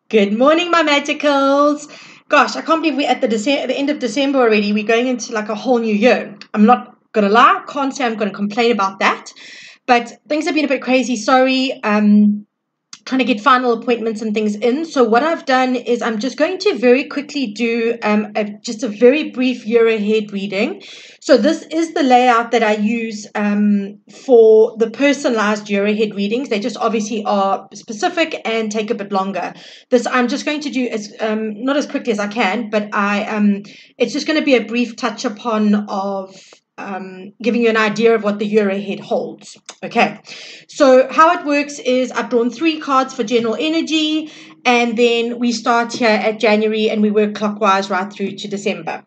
Good morning, my magicals. Gosh, I can't believe we're at the end of December already. We're going into like a whole new year. I'm not gonna lie, can't say I'm gonna complain about that, but things have been a bit crazy. Sorry. Trying to get final appointments and things in. So what I've done is I'm just going to very quickly do just a very brief year ahead reading. So this is the layout that I use for the personalized year ahead readings. They just obviously are specific and take a bit longer. This I'm just going to do as not as quickly as I can, but it's just going to be a brief touch upon of giving you an idea of what the year ahead holds. Okay, so how it works is I've drawn 3 cards for general energy, and then we start here at January and we work clockwise right through to December.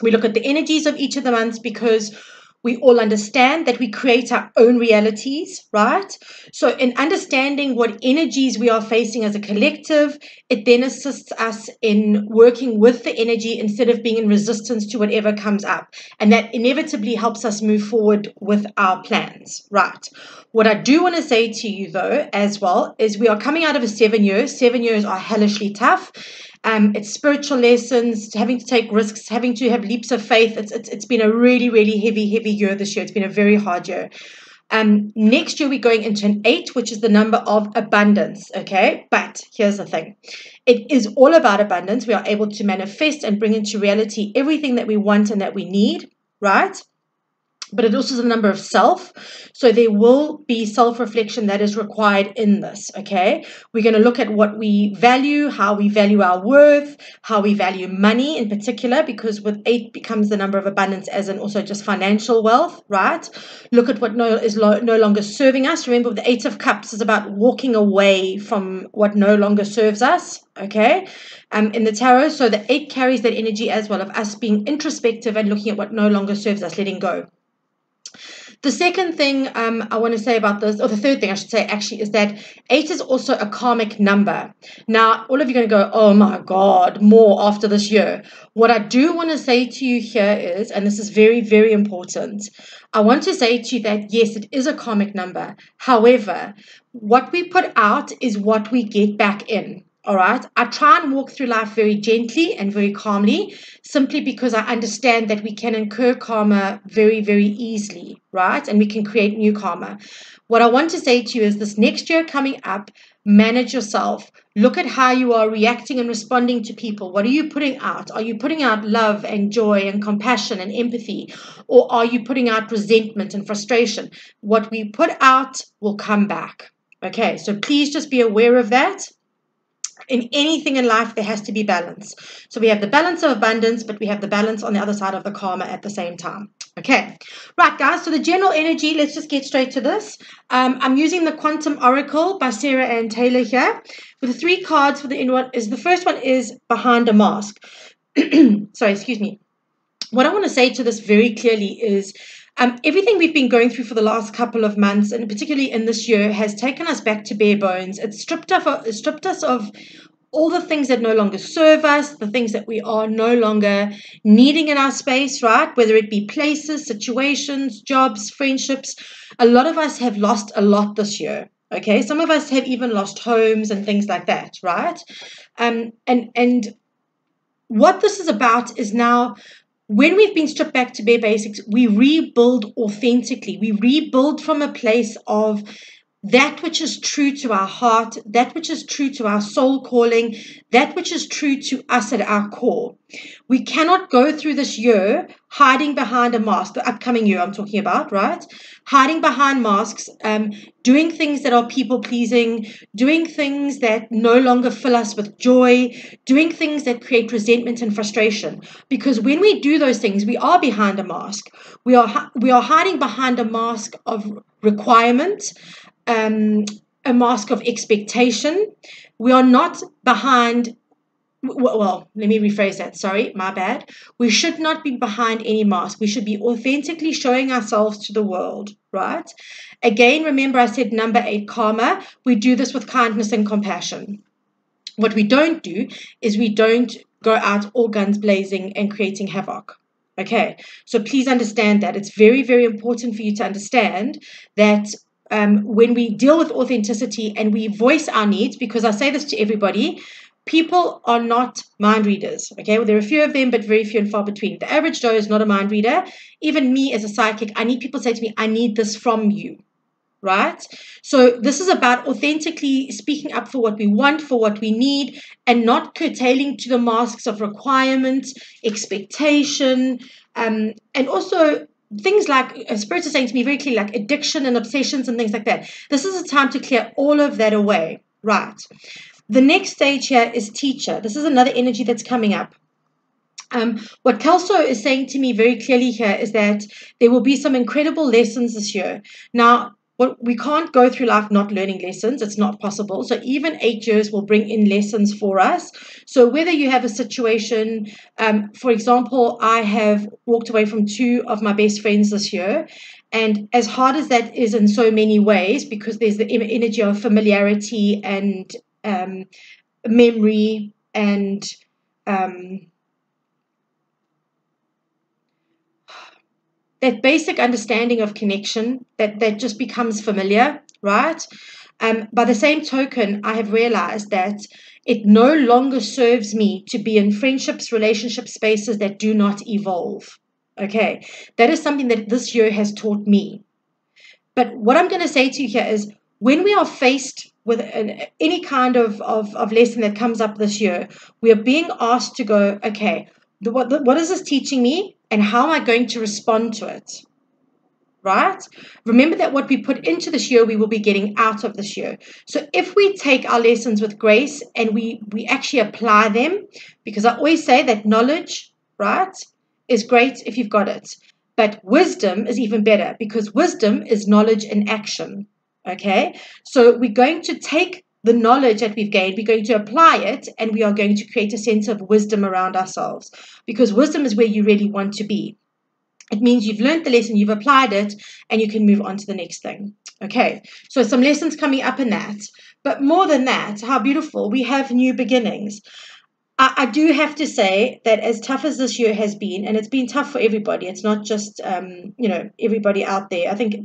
We look at the energies of each of the months because we all understand that we create our own realities, right? So in understanding what energies we are facing as a collective, it then assists us in working with the energy instead of being in resistance to whatever comes up. And that inevitably helps us move forward with our plans, right? What I do want to say to you, though, as well, is we are coming out of a 7 years. 7 years are hellishly tough. It's spiritual lessons, having to take risks, having to have leaps of faith. It's been a really, really heavy year this year. It's been a very hard year. Next year, we're going into an 8, which is the number of abundance, okay? But here's the thing. It is all about abundance. We are able to manifest and bring into reality everything that we want and that we need, right? But it also is a number of self. So there will be self-reflection that is required in this, okay? We're going to look at what we value, how we value our worth, how we value money in particular, because with 8 becomes the number of abundance as in also just financial wealth, right? Look at what no longer serving us. Remember, the 8 of Cups is about walking away from what no longer serves us, okay? In the tarot, so the 8 carries that energy as well of us being introspective and looking at what no longer serves us, letting go. The second thing I want to say about this, or the third thing I should say actually, is that 8 is also a karmic number. Now, all of you are going to go, oh my God, more after this year. What I do want to say to you here is, and this is very, very important, I want to say to you that, yes, it is a karmic number. However, what we put out is what we get back in. All right. I try and walk through life very gently and very calmly, simply because I understand that we can incur karma very, very easily, right? And we can create new karma. What I want to say to you is this next year coming up, manage yourself. Look at how you are reacting and responding to people. What are you putting out? Are you putting out love and joy and compassion and empathy? Or are you putting out resentment and frustration? What we put out will come back. Okay, so please just be aware of that. In anything in life, there has to be balance. So we have the balance of abundance, but we have the balance on the other side of the karma at the same time. Okay, right, guys. So the general energy, let's just get straight to this. I'm using the Quantum Oracle by Sarah Ann Taylor here. With the 3 cards for the inward, the first one is behind a mask. Sorry, excuse me. What I want to say to this very clearly is everything we've been going through for the last couple of months, and particularly in this year, has taken us back to bare bones. It's stripped us of all the things that no longer serve us, the things that we are no longer needing in our space, right? Whether it be places, situations, jobs, friendships. A lot of us have lost a lot this year. Okay, some of us have even lost homes and things like that, right? And what this is about is now, when we've been stripped back to bare basics, we rebuild authentically. We rebuild from a place of that which is true to our heart, that which is true to our soul calling, that which is true to us at our core. We cannot go through this year hiding behind a mask, the upcoming year I'm talking about, right? Hiding behind masks, doing things that are people-pleasing, doing things that no longer fill us with joy, doing things that create resentment and frustration. Because when we do those things, we are behind a mask. We are hiding behind a mask of requirement, a mask of expectation. We are not behind, well, let me rephrase that. Sorry, my bad. We should not be behind any mask. We should be authentically showing ourselves to the world, right? Again, remember I said number 8, karma. We do this with kindness and compassion. What we don't do is we don't go out all guns blazing and creating havoc. Okay, so please understand that. It's very, very important for you to understand that when we deal with authenticity and we voice our needs, because I say this to everybody, people are not mind readers, okay? Well, there are a few of them, but very few and far between. The average Joe is not a mind reader. Even me as a psychic, I need people to say to me, I need this from you, right? So this is about authentically speaking up for what we want, for what we need, and not curtailing to the masks of requirement, expectation, and also things like spirits are saying to me very clearly, like addiction and obsessions and things like that. This is a time to clear all of that away, right? The next stage here is teacher. This is another energy that's coming up. What Kelso is saying to me very clearly here is that there will be some incredible lessons this year. Now, we can't go through life not learning lessons. It's not possible. So even 8 years will bring in lessons for us. So whether you have a situation, for example, I have walked away from 2 of my best friends this year. And as hard as that is in so many ways, because there's the energy of familiarity and memory and that basic understanding of connection that just becomes familiar, right? By the same token, I have realized that it no longer serves me to be in friendships, relationship spaces that do not evolve. Okay, that is something that this year has taught me. But what I'm going to say to you here is when we are faced with any kind of lesson that comes up this year, we are being asked to go, okay, what is this teaching me and how am I going to respond to it? Right? Remember that what we put into this year, we will be getting out of this year. So if we take our lessons with grace and we actually apply them, because I always say that knowledge, right, is great if you've got it. But wisdom is even better because wisdom is knowledge in action. Okay? So we're going to take the knowledge that we've gained, we're going to apply it, and we are going to create a sense of wisdom around ourselves because wisdom is where you really want to be. It means you've learned the lesson, you've applied it, and you can move on to the next thing. Okay, so some lessons coming up in that. But more than that, how beautiful, we have new beginnings. I do have to say that as tough as this year has been, and it's been tough for everybody, it's not just, everybody out there. I think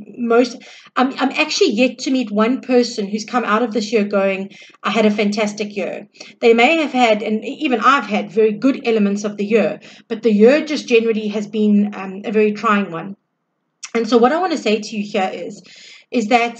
I'm actually yet to meet one person who's come out of this year going, I had a fantastic year. They may have had, and even I've had very good elements of the year, but the year just generally has been a very trying one. And so what I want to say to you here is that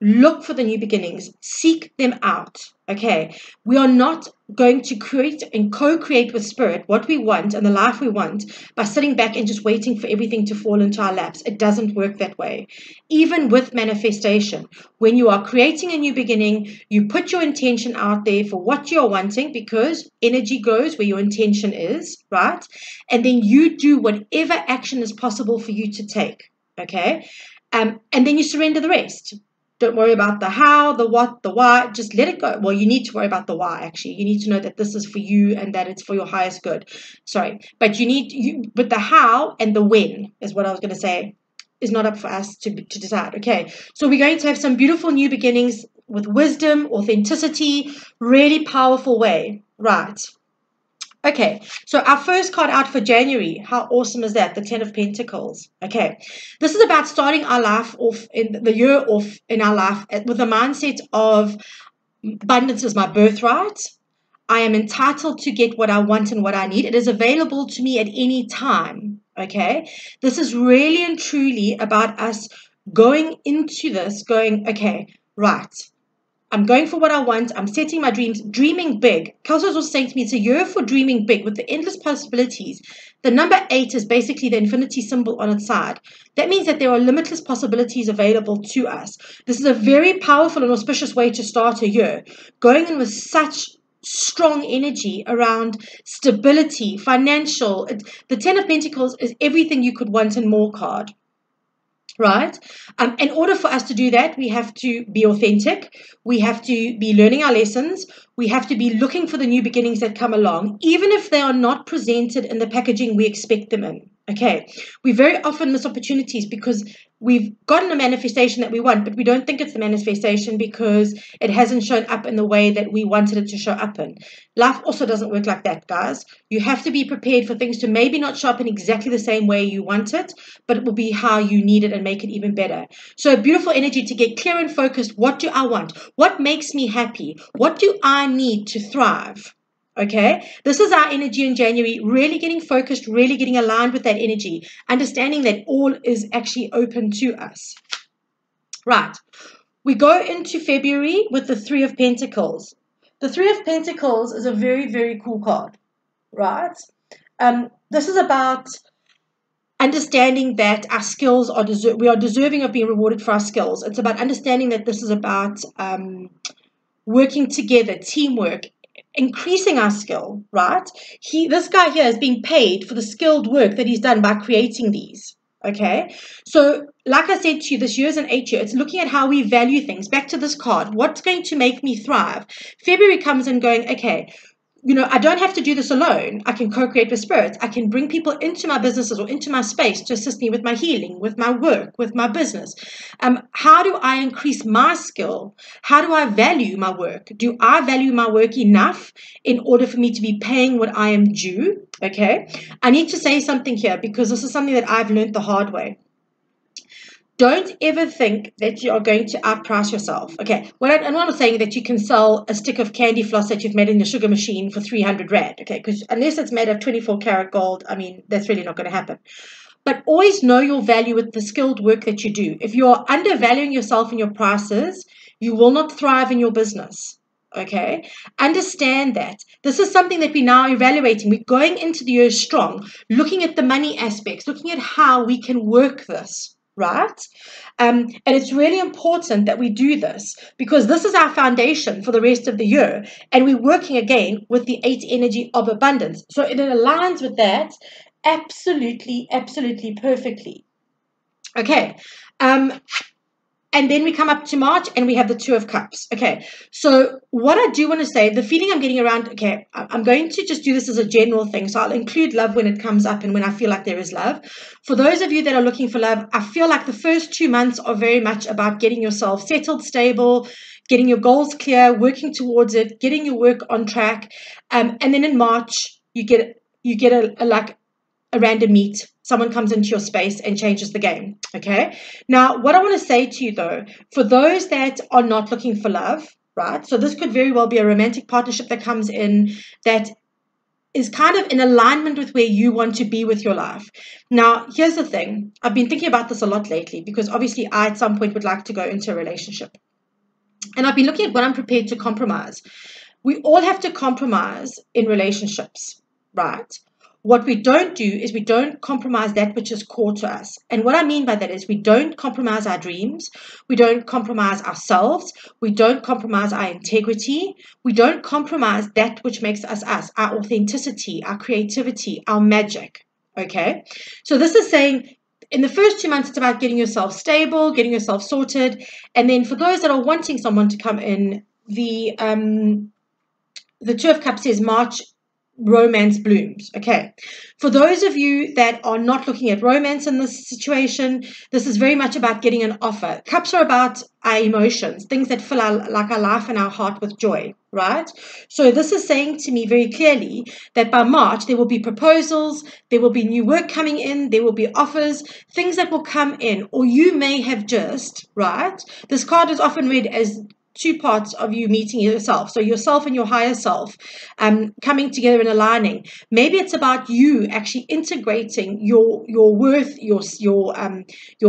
look for the new beginnings, seek them out. Okay, we are not going to create and co-create with spirit what we want and the life we want by sitting back and just waiting for everything to fall into our laps. It doesn't work that way. Even with manifestation, when you are creating a new beginning, you put your intention out there for what you're wanting because energy goes where your intention is, right? And then you do whatever action is possible for you to take. Okay, and then you surrender the rest. Don't worry about the how, the what, the why. Just let it go. Well, you need to worry about the why, actually. You need to know that this is for you and that it's for your highest good. Sorry. But but the how and the when is what I was going to say is not up for us to decide. Okay. So we're going to have some beautiful new beginnings with wisdom, authenticity, really powerful way. Right. Okay, so our first card out for January, how awesome is that? The 10 of Pentacles. Okay, this is about starting our life off, in the year off in our life with the mindset of abundance is my birthright. I am entitled to get what I want and what I need. It is available to me at any time. Okay, this is really and truly about us going into this, going, okay, right. I'm going for what I want. I'm setting my dreams, dreaming big. Kelso was also saying to me, it's a year for dreaming big with the endless possibilities. The number 8 is basically the infinity symbol on its side. That means that there are limitless possibilities available to us. This is a very powerful and auspicious way to start a year. Going in with such strong energy around stability, financial. The 10 of Pentacles is everything you could want and more card. Right? In order for us to do that, we have to be authentic. We have to be learning our lessons. We have to be looking for the new beginnings that come along, even if they are not presented in the packaging we expect them in. Okay, we very often miss opportunities because we've gotten a manifestation that we want, but we don't think it's the manifestation because it hasn't shown up in the way that we wanted it to show up in. Life also doesn't work like that, guys. You have to be prepared for things to maybe not show up in exactly the same way you want it, but it will be how you need it and make it even better. So a beautiful energy to get clear and focused. What do I want? What makes me happy? What do I need to thrive? Okay, this is our energy in January, really getting focused, really getting aligned with that energy, understanding that all is actually open to us. Right, we go into February with the Three of Pentacles. The Three of Pentacles is a very, very cool card, right? This is about understanding that our skills are we are deserving of being rewarded for our skills. It's about understanding that this is about working together, teamwork, increasing our skill, right? This guy here is being paid for the skilled work that he's done by creating these. Okay, so like I said to you, this year is an 8 year. It's looking at how we value things. Back to this card, what's going to make me thrive? February comes in going, okay, I don't have to do this alone. I can co-create with spirits. I can bring people into my businesses or into my space to assist me with my healing, with my work, with my business. How do I increase my skill? How do I value my work? Do I value my work enough in order for me to be paying what I am due? Okay. I need to say something here because this is something that I've learned the hard way. Don't ever think that you are going to outprice yourself. Okay, I'm not saying that you can sell a stick of candy floss that you've made in the sugar machine for 300 Rand. Okay, because unless it's made of 24 karat gold, I mean, that's really not going to happen. But always know your value with the skilled work that you do. If you're undervaluing yourself in your prices, you will not thrive in your business. Okay, understand that. This is something that we're now evaluating. We're going into the year strong, looking at the money aspects, looking at how we can work this. Right? And it's really important that we do this because this is our foundation for the rest of the year. And we're working again with the 8 energy of abundance. So it aligns with that absolutely, absolutely perfectly. Okay. And then we come up to March and we have the Two of Cups. Okay, so what I do want to say, the feeling I'm getting around, okay, I'm going to just do this as a general thing. So I'll include love when it comes up and when I feel like there is love. For those of you that are looking for love, I feel like the first 2 months are very much about getting yourself settled, stable, getting your goals clear, working towards it, getting your work on track. And then in March, you get a random meet. Someone comes into your space and changes the game. Okay. Now, what I want to say to you though, for those that are not looking for love, right? So this could very well be a romantic partnership that comes in that is kind of in alignment with where you want to be with your life. Now, here's the thing. I've been thinking about this a lot lately because obviously I at some point would like to go into a relationship. And I've been looking at what I'm prepared to compromise. We all have to compromise in relationships, right? What we don't do is we don't compromise that which is core to us. And what I mean by that is we don't compromise our dreams. We don't compromise ourselves. We don't compromise our integrity. We don't compromise that which makes us us, our authenticity, our creativity, our magic. Okay? So this is saying in the first 2 months, it's about getting yourself stable, getting yourself sorted. And then for those that are wanting someone to come in, the Two of Cups says March romance blooms. Okay, for those of you that are not looking at romance in this situation, this is very much about getting an offer. Cups are about our emotions, things that fill our life and our heart with joy, right? So this is saying to me very clearly that by March there will be proposals, there will be new work coming in, there will be offers, things that will come in, or you may have just, right? This card is often read as 2 parts of you meeting yourself. So yourself and your higher self coming together and aligning. Maybe it's about you actually integrating your worth, your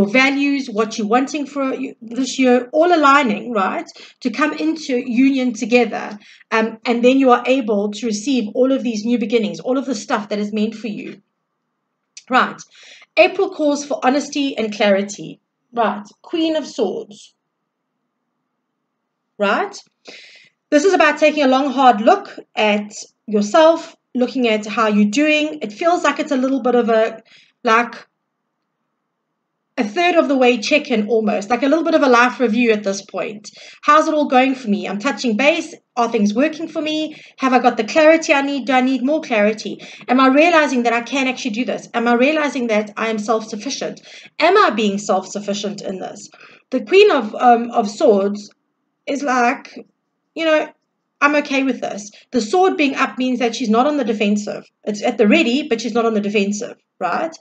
values, what you're wanting for this year, all aligning, right? To come into union together. And then you are able to receive all of these new beginnings, all of the stuff that is meant for you. Right. April calls for honesty and clarity. Right. Queen of Swords. Right? This is about taking a long, hard look at yourself, looking at how you're doing. It feels like it's a little bit of a, a third of the way check-in almost, like a little bit of a life review at this point. How's it all going for me? I'm touching base. Are things working for me? Have I got the clarity I need? Do I need more clarity? Am I realizing that I can actually do this? Am I realizing that I am self-sufficient? Am I being self-sufficient in this? The Queen of Swords is like, you know, I'm okay with this. The sword being up means that she's not on the defensive. It's at the ready, but she's not on the defensive, right?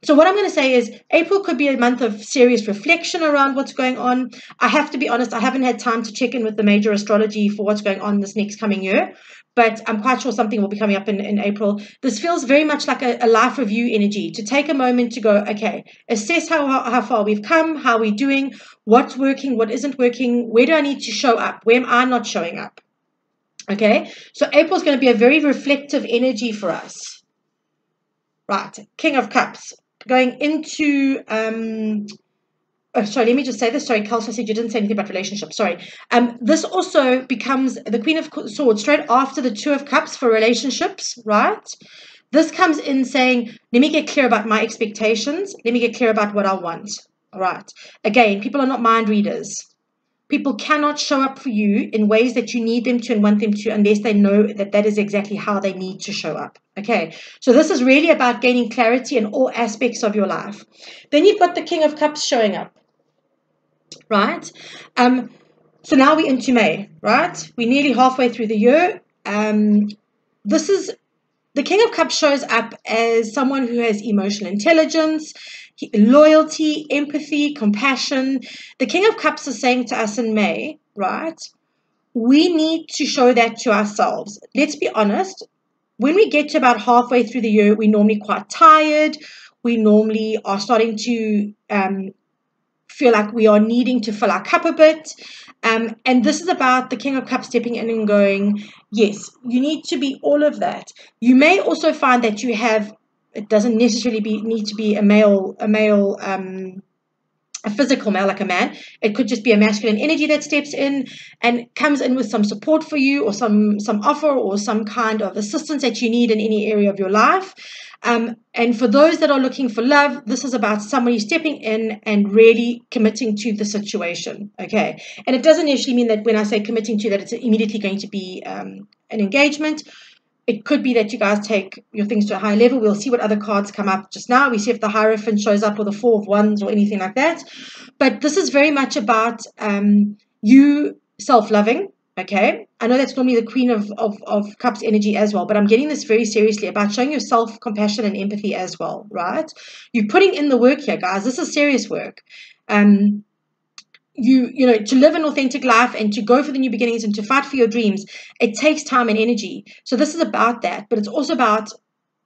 So what I'm going to say is April could be a month of serious reflection around what's going on. I have to be honest, I haven't had time to check in with the major astrology for what's going on this next coming year, but I'm quite sure something will be coming up in April. This feels very much like a life review energy, to take a moment to go, okay, assess how far we've come, how we're doing, what's working, what isn't working, where do I need to show up, where am I not showing up? Okay, so April is going to be a very reflective energy for us. Right, King of Cups. Going into, sorry, let me just say this. Sorry, Kelsey said you didn't say anything about relationships. Sorry. This also becomes the Queen of Swords straight after the Two of Cups for relationships, right? This comes in saying, let me get clear about my expectations. Let me get clear about what I want. All right. Again, people are not mind readers. People cannot show up for you in ways that you need them to and want them to unless they know that that is exactly how they need to show up. Okay, so this is really about gaining clarity in all aspects of your life. Then you've got the King of Cups showing up, right? So now we're into May, right? We're nearly halfway through the year. This is the King of Cups shows up as someone who has emotional intelligence, loyalty, empathy, compassion. The King of Cups is saying to us in May, right, we need to show that to ourselves. Let's be honest. When we get to about halfway through the year, we're normally quite tired. We normally are starting to feel like we are needing to fill our cup a bit. And this is about the King of Cups stepping in and going, yes, you need to be all of that. You may also find that you have, it doesn't necessarily need to be a physical male like a man. It could just be a masculine energy that steps in and comes in with some support for you, or some offer or some kind of assistance that you need in any area of your life. And for those that are looking for love, this is about somebody stepping in and really committing to the situation. Okay, and it doesn't actually mean that when I say committing to that, it's immediately going to be an engagement. It could be that you guys take your things to a higher level. We'll see what other cards come up just now. We see if the Hierophant shows up or the Four of Wands or anything like that. But this is very much about you self-loving, okay? I know that's normally the Queen of Cups energy as well, but I'm getting this very seriously about showing yourself compassion and empathy as well, right? You're putting in the work here, guys. This is serious work. You know, to live an authentic life and to go for the new beginnings and to fight for your dreams, it takes time and energy. So this is about that, but it's also about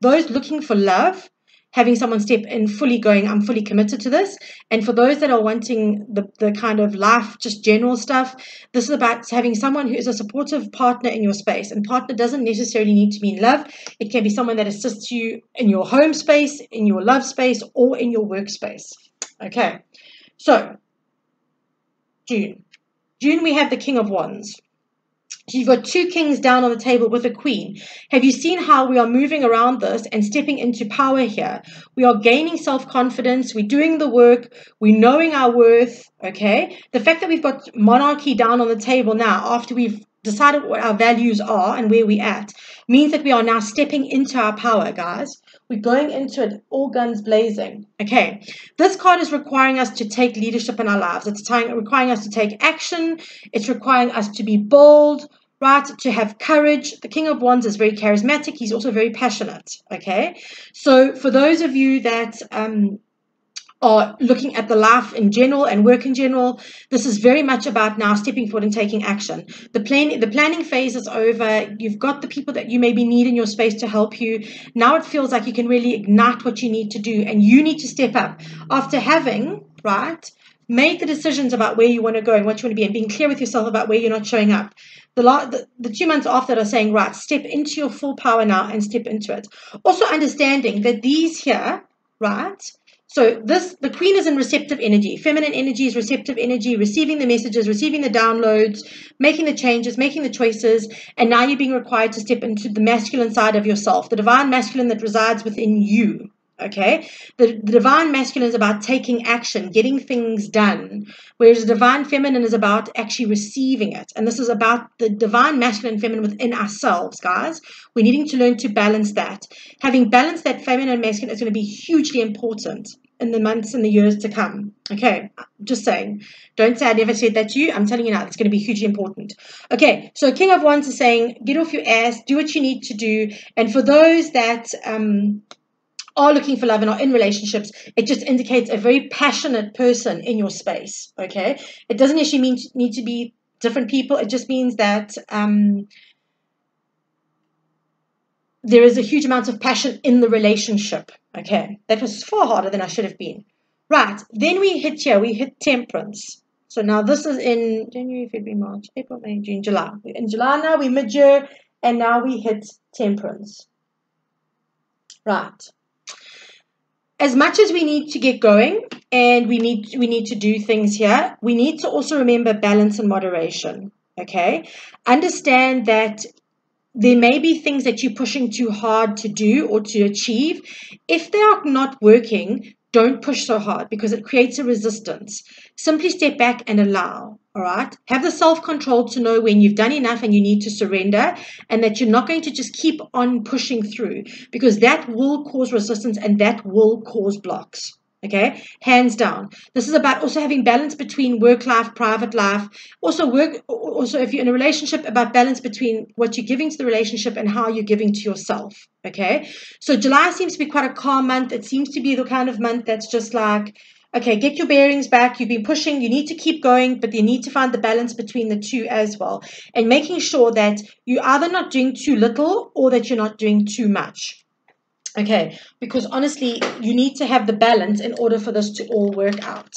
those looking for love, having someone step in fully going, I'm fully committed to this. And for those that are wanting the kind of life, just general stuff, this is about having someone who is a supportive partner in your space. And partner doesn't necessarily need to mean love. It can be someone that assists you in your home space, in your love space, or in your workspace. Okay, so June, we have the King of Wands. So you've got two kings down on the table with a queen. Have you seen how we are moving around this and stepping into power here? We are gaining self-confidence. We're doing the work. We're knowing our worth, okay? The fact that we've got monarchy down on the table now after we've decided what our values are and where we're at means that we are now stepping into our power, guys. We're going into it all guns blazing. Okay, this card is requiring us to take leadership in our lives. It's requiring us to take action. It's requiring us to be bold, right? To have courage. The King of Wands is very charismatic. He's also very passionate. Okay, so for those of you that are looking at the life in general and work in general, this is very much about now stepping forward and taking action. The planning phase is over. You've got the people that you maybe need in your space to help you. Now it feels like you can really ignite what you need to do, and you need to step up after having, right, made the decisions about where you want to go and what you want to be, and being clear with yourself about where you're not showing up. The 2 months after that are saying, right, step into your full power now and step into it. Also understanding that these here, right, so the queen is in receptive energy. Feminine energy is receptive energy, receiving the messages, receiving the downloads, making the changes, making the choices. And now you're being required to step into the masculine side of yourself, the divine masculine that resides within you. Okay, the divine masculine is about taking action, getting things done, whereas the divine feminine is about actually receiving it. And this is about the divine masculine and feminine within ourselves, guys. We're needing to learn to balance that. Having balanced that feminine and masculine is going to be hugely important in the months and the years to come. Okay, just saying. Don't say I never said that to you. I'm telling you now, it's going to be hugely important. Okay, so King of Wands is saying, get off your ass, do what you need to do. And for those that are looking for love and are in relationships, it just indicates a very passionate person in your space. Okay, it doesn't actually need to be different people. It just means that there is a huge amount of passion in the relationship. Okay, that was far harder than I should have been. Right, then we hit here, we hit Temperance. So now this is in January, February, March, April, May, June, July. We're in July now, we're mid-year, and now we hit Temperance. Right. As much as we need to get going and we need to do things here, we need to also remember balance and moderation. Okay, understand that there may be things that you're pushing too hard to do or to achieve. If they are not working, don't push so hard because it creates a resistance. Simply step back and allow. All right. Have the self-control to know when you've done enough and you need to surrender, and that you're not going to just keep on pushing through, because that will cause resistance and that will cause blocks. Okay, hands down. This is about also having balance between work life, private life. Also if you're in a relationship, about balance between what you're giving to the relationship and how you're giving to yourself. Okay, so July seems to be quite a calm month. It seems to be the kind of month that's just like, okay, get your bearings back. You've been pushing. You need to keep going, but you need to find the balance between the two as well, and making sure that you're either not doing too little or that you're not doing too much. Okay, because honestly, you need to have the balance in order for this to all work out.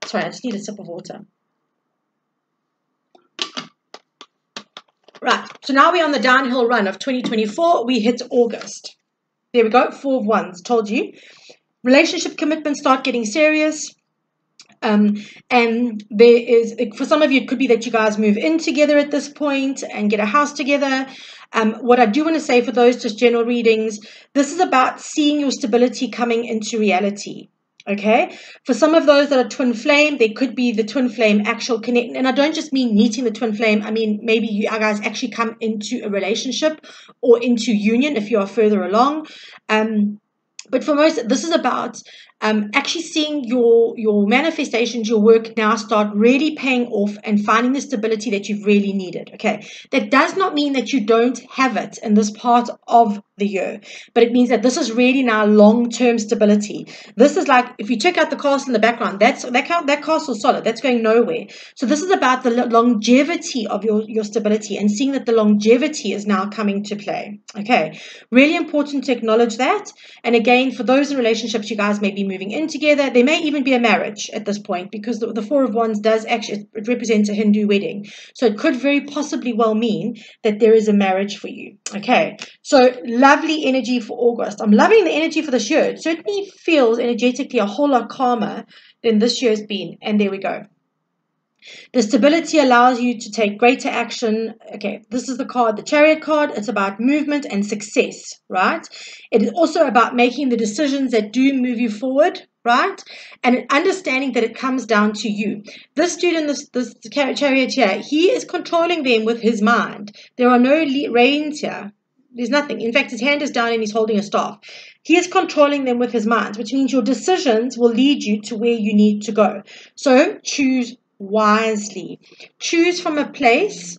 Sorry, I just need a sip of water. Right, so now we're on the downhill run of 2024. We hit August. There we go, 4 of Wands, told you. Relationship commitments start getting serious. And there is, for some of you, it could be that you guys move in together at this point and get a house together. What I do want to say for those just general readings, this is about seeing your stability coming into reality. Okay, for some of those that are twin flame, there could be the twin flame actual connect, and I don't just mean meeting the twin flame. I mean maybe you guys actually come into a relationship or into union if you are further along. But for most, this is about actually seeing your manifestations, your work now start really paying off and finding the stability that you've really needed. Okay, that does not mean that you don't have it in this part of the year, but it means that this is really now long-term stability. This is like, if you check out the castle in the background, that castle's solid. That's going nowhere. So this is about the longevity of your stability and seeing that the longevity is now coming to play. Okay, really important to acknowledge that. And again, for those in relationships, you guys may be moving in together. There may even be a marriage at this point, because the 4 of Wands does actually, it represents a Hindu wedding. So it could very possibly well mean that there is a marriage for you. Okay, so lovely energy for August. I'm loving the energy for this year. It certainly feels energetically a whole lot calmer than this year's been. And there we go. The stability allows you to take greater action. Okay, this is the card, the Chariot card. It's about movement and success, right? It is also about making the decisions that do move you forward, right? And understanding that it comes down to you. This student, this Chariot here, he is controlling them with his mind. There are no reins here. There's nothing. In fact, his hand is down and he's holding a staff. He is controlling them with his mind, which means your decisions will lead you to where you need to go. So choose wisely. Choose from a place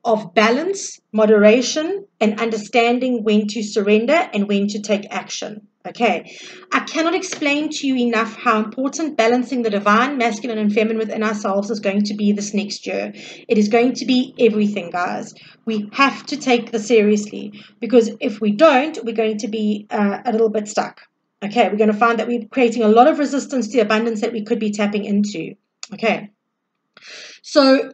of balance, moderation, and understanding when to surrender and when to take action. Okay, I cannot explain to you enough how important balancing the divine, masculine, and feminine within ourselves is going to be this next year. It is going to be everything, guys. We have to take this seriously, because if we don't, we're going to be a little bit stuck. Okay, we're going to find that we're creating a lot of resistance to the abundance that we could be tapping into. Okay. So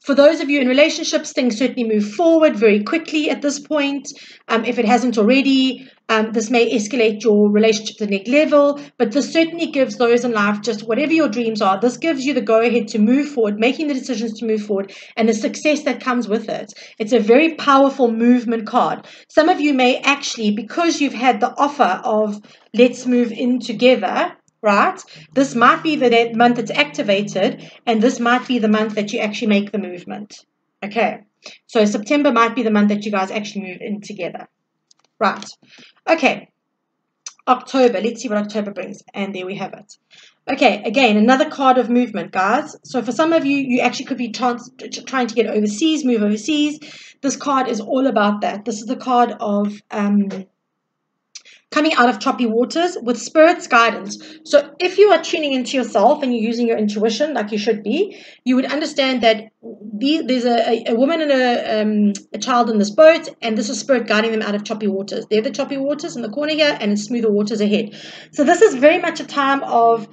for those of you in relationships, things certainly move forward very quickly at this point. If it hasn't already, this may escalate your relationship to the next level, but this certainly gives those in life, just whatever your dreams are, this gives you the go-ahead to move forward, making the decisions to move forward, and the success that comes with it. It's a very powerful movement card. Some of you may actually, because you've had the offer of let's move in together, right? This might be the month it's activated, and this might be the month that you actually make the movement. Okay, so September might be the month that you guys actually move in together. Right. Okay. October. Let's see what October brings. And there we have it. Okay, again, another card of movement, guys. So for some of you, you actually could be trying to get overseas, move overseas. This card is all about that. This is the card of coming out of choppy waters with Spirit's guidance. So if you are tuning into yourself and you're using your intuition like you should be, you would understand that there's a woman and a child in this boat, and this is Spirit guiding them out of choppy waters. They're the choppy waters in the corner here, and it's smoother waters ahead. So this is very much a time of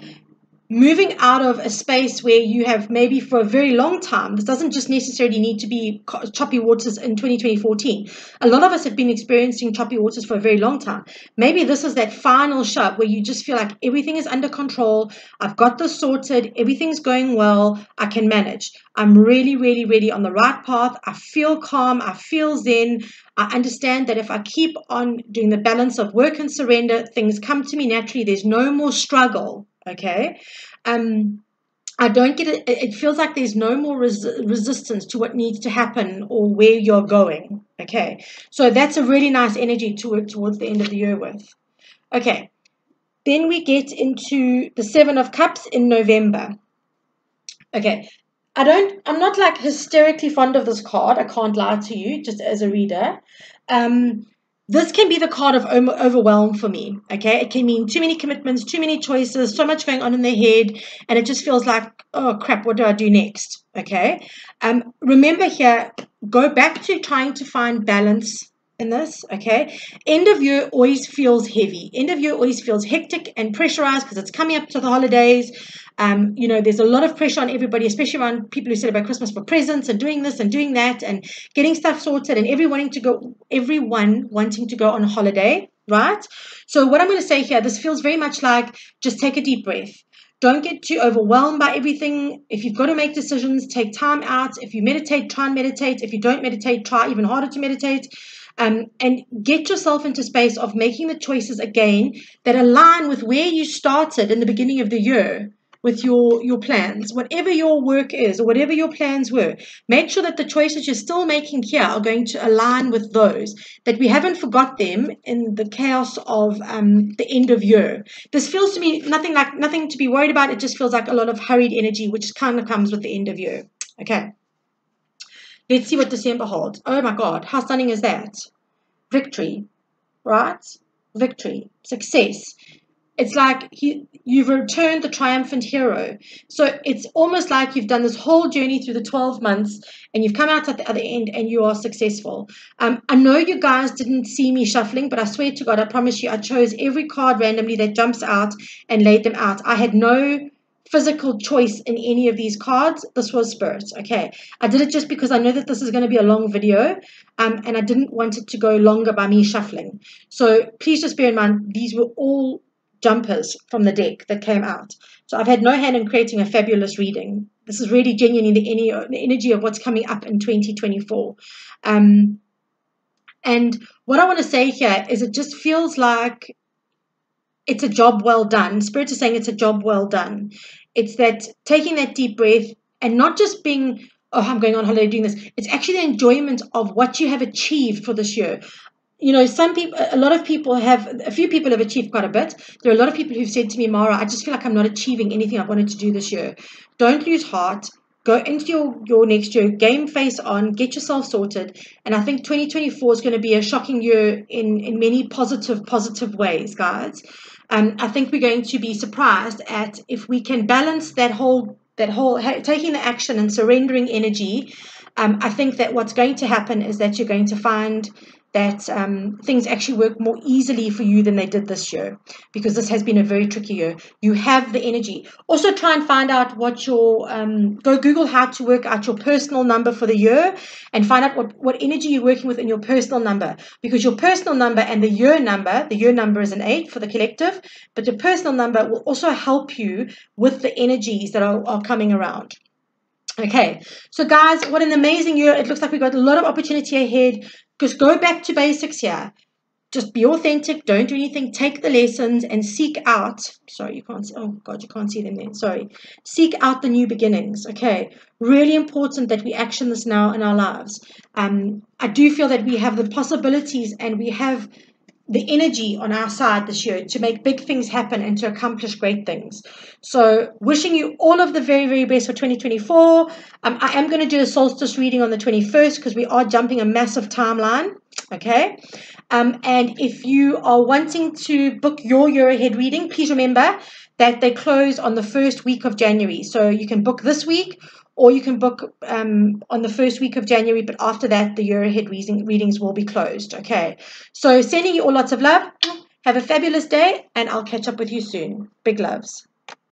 moving out of a space where you have maybe for a very long time. This doesn't just necessarily need to be choppy waters in 2014. A lot of us have been experiencing choppy waters for a very long time. Maybe this is that final shove where you just feel like everything is under control. I've got this sorted. Everything's going well. I can manage. I'm really, really, really on the right path. I feel calm. I feel zen. I understand that if I keep on doing the balance of work and surrender, things come to me naturally. There's no more struggle. Okay, I don't get it. It feels like there's no more resistance to what needs to happen or where you're going. Okay, so that's a really nice energy to work towards the end of the year with. Okay, then we get into the Seven of Cups in November. Okay, I'm not like hysterically fond of this card. I can't lie to you, just as a reader. This can be the card of overwhelm for me, okay? It can mean too many commitments, too many choices, so much going on in their head, and it just feels like, oh, crap, what do I do next, okay? Remember here, go back to trying to find balance in this, okay? End of year always feels heavy. End of year always feels hectic and pressurized because it's coming up to the holidays. There's a lot of pressure on everybody, especially around people who celebrate Christmas for presents and doing this and doing that and getting stuff sorted, and everyone wanting to go on holiday, right? So what I'm going to say here, this feels very much like just take a deep breath. Don't get too overwhelmed by everything. If you've got to make decisions, take time out. If you meditate, try and meditate. If you don't meditate, try even harder to meditate. And get yourself into space of making the choices again that align with where you started in the beginning of the year with your plans. Whatever your work is or whatever your plans were, make sure that the choices you're still making here are going to align with those, that we haven't forgot them in the chaos of the end of year. This feels to me nothing to be worried about. It just feels like a lot of hurried energy, which kind of comes with the end of year. Okay. Let's see what December holds. Oh my God, how stunning is that? Victory, right? Victory, success. It's like you've returned the triumphant hero. So it's almost like you've done this whole journey through the 12 months and you've come out at the other end and you are successful. I know you guys didn't see me shuffling, but I swear to God, I promise you, I chose every card randomly that jumps out and laid them out. I had no physical choice in any of these cards. This was Spirit. Okay, I did it just because I know that this is going to be a long video, and I didn't want it to go longer by me shuffling. So please just bear in mind, these were all jumpers from the deck that came out. So I've had no hand in creating a fabulous reading. This is really genuinely the energy of what's coming up in 2024. And what I want to say here is it just feels like it's a job well done. Spirit is saying it's a job well done. It's that taking that deep breath and not just being, oh, I'm going on holiday doing this. It's actually the enjoyment of what you have achieved for this year. You know, a few people have achieved quite a bit. There are a lot of people who've said to me, Mara, I just feel like I'm not achieving anything I wanted to do this year. Don't lose heart. Go into your next year, game face on, get yourself sorted. And I think 2024 is going to be a shocking year in many positive ways, guys. I think we're going to be surprised at if we can balance that whole taking the action and surrendering energy. I think that what's going to happen is that you're going to find that things actually work more easily for you than they did this year, because this has been a very tricky year. You have the energy. Also try and find out what your, go Google how to work out your personal number for the year, and find out what energy you're working with in your personal number, because your personal number and the year number is an 8 for the collective, but the personal number will also help you with the energies that are coming around. Okay, so guys, what an amazing year. It looks like we've got a lot of opportunity ahead. Just go back to basics here. Just be authentic. Don't do anything. Take the lessons and seek out. Sorry, you can't see. Oh, God, you can't see them there. Sorry. Seek out the new beginnings. Okay, really important that we action this now in our lives. I do feel that we have the possibilities and we have the energy on our side this year to make big things happen and to accomplish great things. So wishing you all of the very, very best for 2024. I am going to do a solstice reading on the 21st because we are jumping a massive timeline. Okay. And if you are wanting to book your year ahead reading, please remember that they close on the first week of January. So you can book this week, or you can book on the first week of January, but after that, the year ahead readings will be closed. Okay, so sending you all lots of love. Have a fabulous day, and I'll catch up with you soon. Big loves.